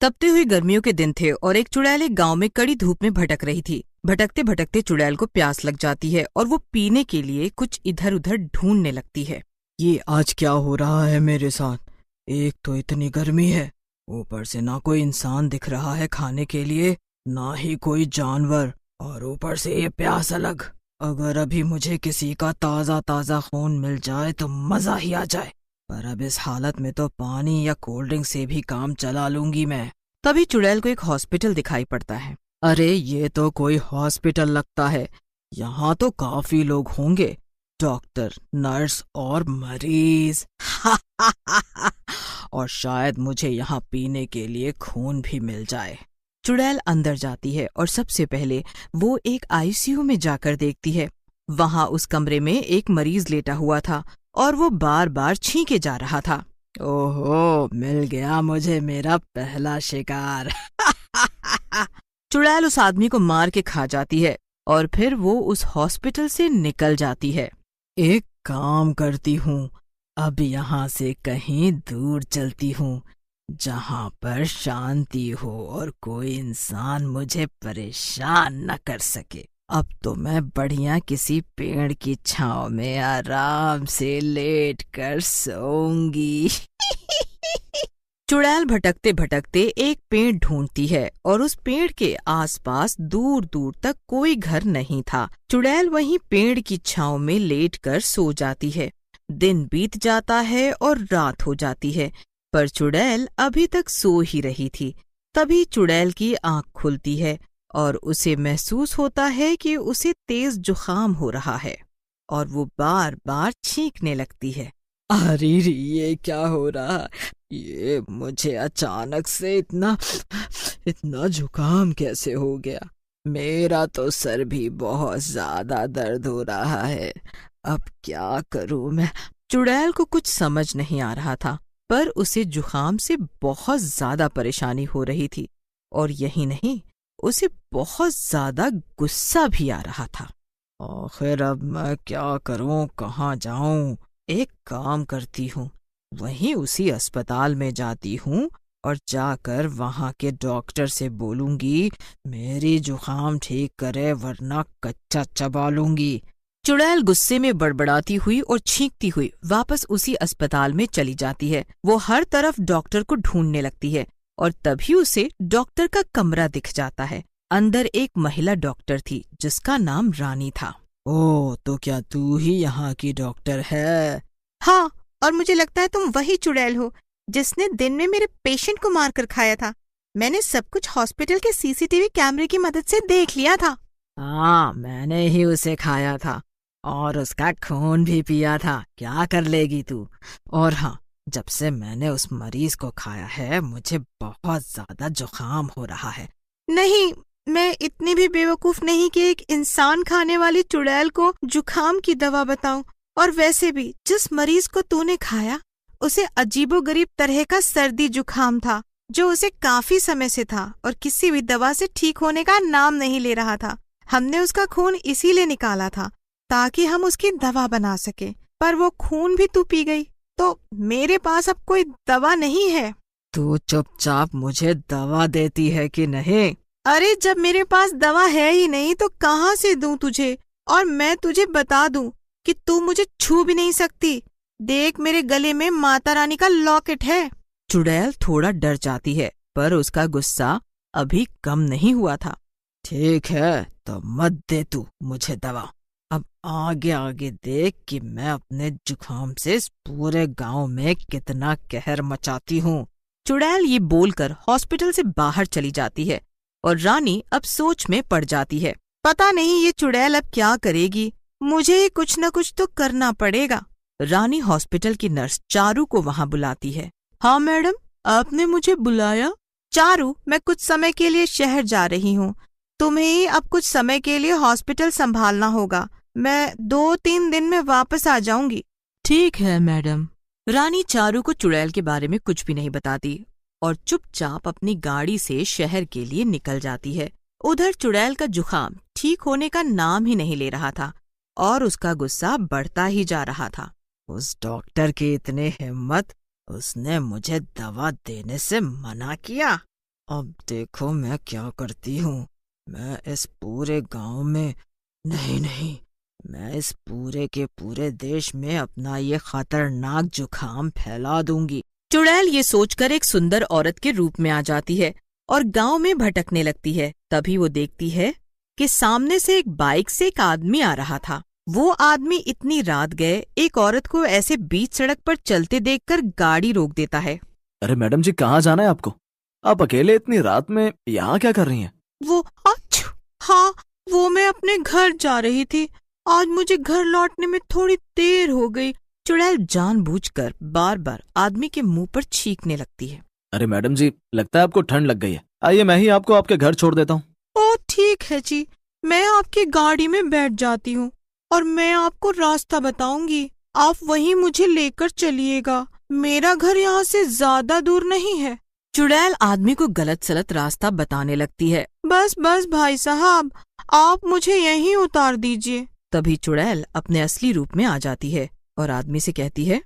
तपती हुई गर्मियों के दिन थे और एक चुड़ैल एक गांव में कड़ी धूप में भटक रही थी। भटकते भटकते चुड़ैल को प्यास लग जाती है और वो पीने के लिए कुछ इधर उधर ढूंढने लगती है। ये आज क्या हो रहा है मेरे साथ? एक तो इतनी गर्मी है, ऊपर से ना कोई इंसान दिख रहा है खाने के लिए, ना ही कोई जानवर, और ऊपर से ये प्यास अलग। अगर अभी मुझे किसी का ताज़ा ताज़ा खून मिल जाए तो मज़ा ही आ जाए, पर अब इस हालत में तो पानी या कोल्ड ड्रिंक से भी काम चला लूंगी मैं। तभी चुड़ैल को एक हॉस्पिटल दिखाई पड़ता है। अरे ये तो कोई हॉस्पिटल लगता है, यहाँ तो काफी लोग होंगे, डॉक्टर, नर्स और मरीज। और शायद मुझे यहाँ पीने के लिए खून भी मिल जाए। चुड़ैल अंदर जाती है और सबसे पहले वो एक आईसीयू में जाकर देखती है। वहां उस कमरे में एक मरीज लेटा हुआ था और वो बार बार छींके जा रहा था। ओहो, मिल गया मुझे मेरा पहला शिकार। चुड़ैल उस आदमी को मार के खा जाती है और फिर वो उस हॉस्पिटल से निकल जाती है। एक काम करती हूँ, अब यहाँ से कहीं दूर चलती हूँ, जहाँ पर शांति हो और कोई इंसान मुझे परेशान न कर सके। अब तो मैं बढ़िया किसी पेड़ की छांव में आराम से लेट कर सोऊंगी। चुड़ैल भटकते भटकते एक पेड़ ढूंढती है और उस पेड़ के आसपास दूर दूर तक कोई घर नहीं था। चुड़ैल वहीं पेड़ की छांव में लेटकर सो जाती है। दिन बीत जाता है और रात हो जाती है, पर चुड़ैल अभी तक सो ही रही थी। तभी चुड़ैल की आंख खुलती है और उसे महसूस होता है कि उसे तेज जुकाम हो रहा है और वो बार बार छींकने लगती है। अरे ये क्या हो रहा? ये मुझे अचानक से इतना जुकाम कैसे हो गया? मेरा तो सर भी बहुत ज्यादा दर्द हो रहा है। अब क्या करूं मैं? चुड़ैल को कुछ समझ नहीं आ रहा था, पर उसे जुकाम से बहुत ज्यादा परेशानी हो रही थी और यही नहीं, उसे बहुत ज्यादा गुस्सा भी आ रहा था। आखिर अब मैं क्या करूं, कहाँ जाऊं? एक काम करती हूँ, वहीं उसी अस्पताल में जाती हूँ और जाकर वहाँ के डॉक्टर से बोलूंगी मेरी जुकाम ठीक करे, वरना कच्चा चबा लूंगी। चुड़ैल गुस्से में बड़बड़ाती हुई और छींकती हुई वापस उसी अस्पताल में चली जाती है। वो हर तरफ डॉक्टर को ढूंढने लगती है और तभी उसे डॉक्टर का कमरा दिख जाता है। अंदर एक महिला डॉक्टर थी जिसका नाम रानी था। ओह, तो क्या तू ही यहाँ की डॉक्टर है? हाँ, और मुझे लगता है तुम वही चुड़ैल हो जिसने दिन में मेरे पेशेंट को मार कर खाया था। मैंने सब कुछ हॉस्पिटल के सीसीटीवी कैमरे की मदद से देख लिया था। हाँ, मैंने ही उसे खाया था और उसका खून भी पिया था। क्या कर लेगी तू? और हाँ, जब से मैंने उस मरीज को खाया है मुझे बहुत ज्यादा जुकाम हो रहा है। नहीं, मैं इतनी भी बेवकूफ नहीं कि एक इंसान खाने वाली चुड़ैल को जुकाम की दवा बताऊं। और वैसे भी जिस मरीज को तूने खाया उसे अजीबोगरीब तरह का सर्दी जुकाम था जो उसे काफी समय से था और किसी भी दवा से ठीक होने का नाम नहीं ले रहा था। हमने उसका खून इसीलिए निकाला था ताकि हम उसकी दवा बना सके, पर वो खून भी तू पी गई, तो मेरे पास अब कोई दवा नहीं है। तू चुपचाप मुझे दवा देती है कि नहीं? अरे जब मेरे पास दवा है ही नहीं तो कहाँ से दूं तुझे? और मैं तुझे बता दूं कि तू मुझे छू भी नहीं सकती। देख, मेरे गले में माता रानी का लॉकेट है। चुड़ैल थोड़ा डर जाती है, पर उसका गुस्सा अभी कम नहीं हुआ था। ठीक है, तो मत दे तू मुझे दवा। अब आगे आगे देख कि मैं अपने जुकाम से इस पूरे गांव में कितना कहर मचाती हूँ। चुड़ैल ये बोलकर हॉस्पिटल से बाहर चली जाती है और रानी अब सोच में पड़ जाती है। पता नहीं ये चुड़ैल अब क्या करेगी, मुझे कुछ न कुछ तो करना पड़ेगा। रानी हॉस्पिटल की नर्स चारू को वहाँ बुलाती है। हाँ मैडम, आपने मुझे बुलाया? चारू, मैं कुछ समय के लिए शहर जा रही हूँ। तुम्हें ही अब कुछ समय के लिए हॉस्पिटल संभालना होगा। मैं 2-3 दिन में वापस आ जाऊंगी। ठीक है मैडम। रानी चारू को चुड़ैल के बारे में कुछ भी नहीं बताती और चुपचाप अपनी गाड़ी से शहर के लिए निकल जाती है। उधर चुड़ैल का जुकाम ठीक होने का नाम ही नहीं ले रहा था और उसका गुस्सा बढ़ता ही जा रहा था। उस डॉक्टर की इतनी हिम्मत, उसने मुझे दवा देने से मना किया। अब देखो मैं क्या करती हूँ। मैं इस पूरे गांव में, नहीं, मैं इस पूरे के पूरे देश में अपना ये खतरनाक जुकाम फैला दूंगी। चुड़ैल ये सोचकर एक सुंदर औरत के रूप में आ जाती है और गांव में भटकने लगती है। तभी वो देखती है कि सामने से एक बाइक से एक आदमी आ रहा था। वो आदमी इतनी रात गए एक औरत को ऐसे बीच सड़क पर चलते देखकर गाड़ी रोक देता है। अरे मैडम जी, कहाँ जाना है आपको? आप अकेले इतनी रात में यहाँ क्या कर रही हैं? हाँ, वो मैं अपने घर जा रही थी। आज मुझे घर लौटने में थोड़ी देर हो गई। चुड़ैल जानबूझकर बार बार आदमी के मुंह पर छींकने लगती है। अरे मैडम जी, लगता है आपको ठंड लग गई है। आइए मैं ही आपको आपके घर छोड़ देता हूँ। ओ ठीक है जी, मैं आपकी गाड़ी में बैठ जाती हूँ और मैं आपको रास्ता बताऊंगी। आप वहीं मुझे लेकर चलिएगा। मेरा घर यहाँ से ज्यादा दूर नहीं है। चुड़ैल आदमी को गलत सलत रास्ता बताने लगती है। बस भाई साहब, आप मुझे यहीं उतार दीजिए। तभी चुड़ैल अपने असली रूप में आ जाती है और आदमी से कहती है,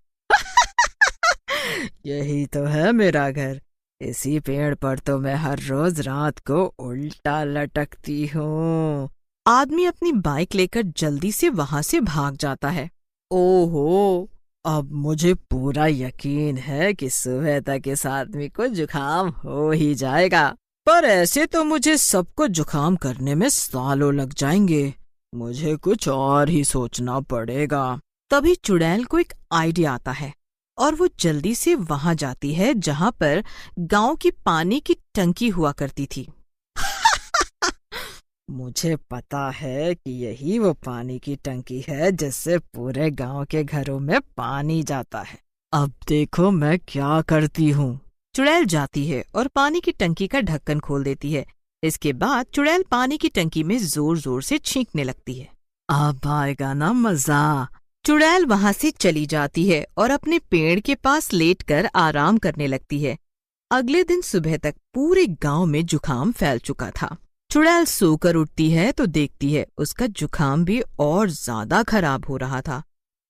यही तो है मेरा घर। इसी पेड़ पर तो मैं हर रोज रात को उल्टा लटकती हूँ। आदमी अपनी बाइक लेकर जल्दी से वहां से भाग जाता है। ओहो, अब मुझे पूरा यकीन है कि सुबह तक इस आदमी को जुकाम हो ही जाएगा। पर ऐसे तो मुझे सबको जुकाम करने में सालों लग जाएंगे। मुझे कुछ और ही सोचना पड़ेगा। तभी चुड़ैल को एक आइडिया आता है और वो जल्दी से वहां जाती है जहां पर गांव की पानी की टंकी हुआ करती थी। मुझे पता है कि यही वो पानी की टंकी है जिससे पूरे गांव के घरों में पानी जाता है। अब देखो मैं क्या करती हूँ। चुड़ैल जाती है और पानी की टंकी का ढक्कन खोल देती है। इसके बाद चुड़ैल पानी की टंकी में जोर जोर से छींकने लगती है। अब आएगा ना मजा। चुड़ैल वहां से चली जाती है और अपने पेड़ के पास लेटकर आराम करने लगती है। अगले दिन सुबह तक पूरे गांव में जुकाम फैल चुका था। चुड़ैल सोकर उठती है तो देखती है उसका जुकाम भी और ज्यादा खराब हो रहा था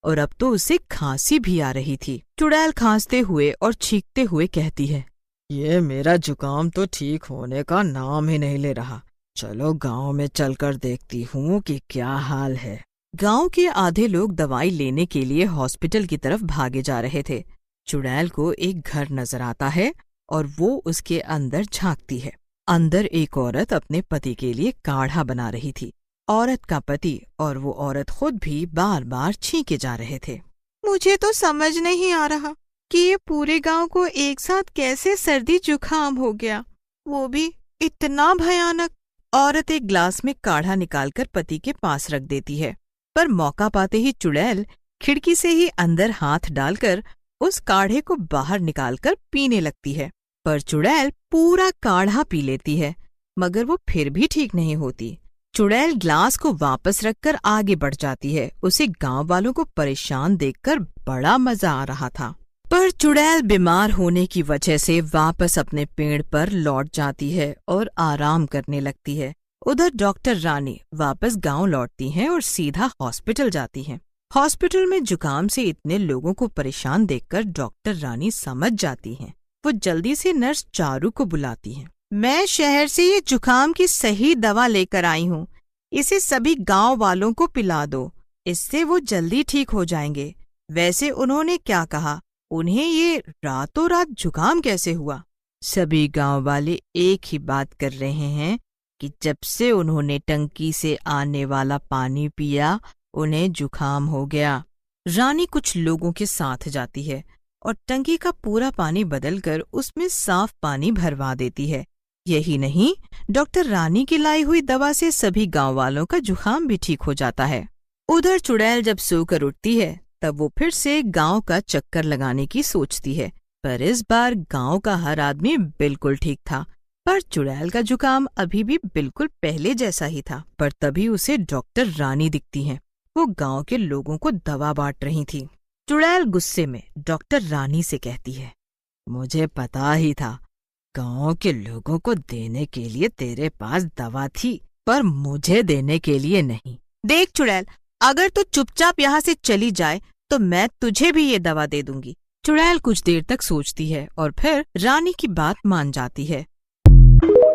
और अब तो उसे खांसी भी आ रही थी। चुड़ैल खांसते हुए और छींकते हुए कहती है, ये मेरा जुकाम तो ठीक होने का नाम ही नहीं ले रहा। चलो गांव में चलकर देखती हूँ कि क्या हाल है। गांव के आधे लोग दवाई लेने के लिए हॉस्पिटल की तरफ भागे जा रहे थे। चुड़ैल को एक घर नजर आता है और वो उसके अंदर झांकती है। अंदर एक औरत अपने पति के लिए काढ़ा बना रही थी। औरत का पति और वो औरत खुद भी बार बार छींके जा रहे थे। मुझे तो समझ नहीं आ रहा कि ये पूरे गांव को एक साथ कैसे सर्दी जुकाम हो गया, वो भी इतना भयानक। औरत एक ग्लास में काढ़ा निकालकर पति के पास रख देती है, पर मौका पाते ही चुड़ैल खिड़की से ही अंदर हाथ डालकर उस काढ़े को बाहर निकालकर पीने लगती है। पर चुड़ैल पूरा काढ़ा पी लेती है, मगर वो फिर भी ठीक नहीं होती। चुड़ैल ग्लास को वापस रखकर आगे बढ़ जाती है। उसे गांव वालों को परेशान देखकर बड़ा मजा आ रहा था। पर चुड़ैल बीमार होने की वजह से वापस अपने पेड़ पर लौट जाती है और आराम करने लगती है। उधर डॉक्टर रानी वापस गांव लौटती हैं और सीधा हॉस्पिटल जाती हैं। हॉस्पिटल में जुकाम से इतने लोगों को परेशान देखकर डॉक्टर रानी समझ जाती हैं। वो जल्दी से नर्स चारू को बुलाती हैं। मैं शहर से ये जुकाम की सही दवा लेकर आई हूँ। इसे सभी गांव वालों को पिला दो, इससे वो जल्दी ठीक हो जाएंगे। वैसे उन्होंने क्या कहा, उन्हें ये रातों रात जुकाम कैसे हुआ? सभी गांव वाले एक ही बात कर रहे हैं कि जब से उन्होंने टंकी से आने वाला पानी पिया उन्हें जुकाम हो गया। रानी कुछ लोगों के साथ जाती है और टंकी का पूरा पानी बदलकर उसमें साफ पानी भरवा देती है। यही नहीं, डॉक्टर रानी की लाई हुई दवा से सभी गांव वालों का जुकाम भी ठीक हो जाता है। उधर चुड़ैल जब सोकर उठती है तब वो फिर से गांव का चक्कर लगाने की सोचती है, पर इस बार गांव का हर आदमी बिल्कुल ठीक था, पर चुड़ैल का जुकाम अभी भी बिल्कुल पहले जैसा ही था। पर तभी उसे डॉक्टर रानी दिखती हैं। वो गांव के लोगों को दवा बांट रही थी। चुड़ैल गुस्से में डॉक्टर रानी से कहती है, मुझे पता ही था, गांव के लोगों को देने के लिए तेरे पास दवा थी, पर मुझे देने के लिए नहीं। देख चुड़ैल, अगर तू चुपचाप यहाँ से चली जाए तो मैं तुझे भी ये दवा दे दूंगी। चुड़ैल कुछ देर तक सोचती है और फिर रानी की बात मान जाती है। है।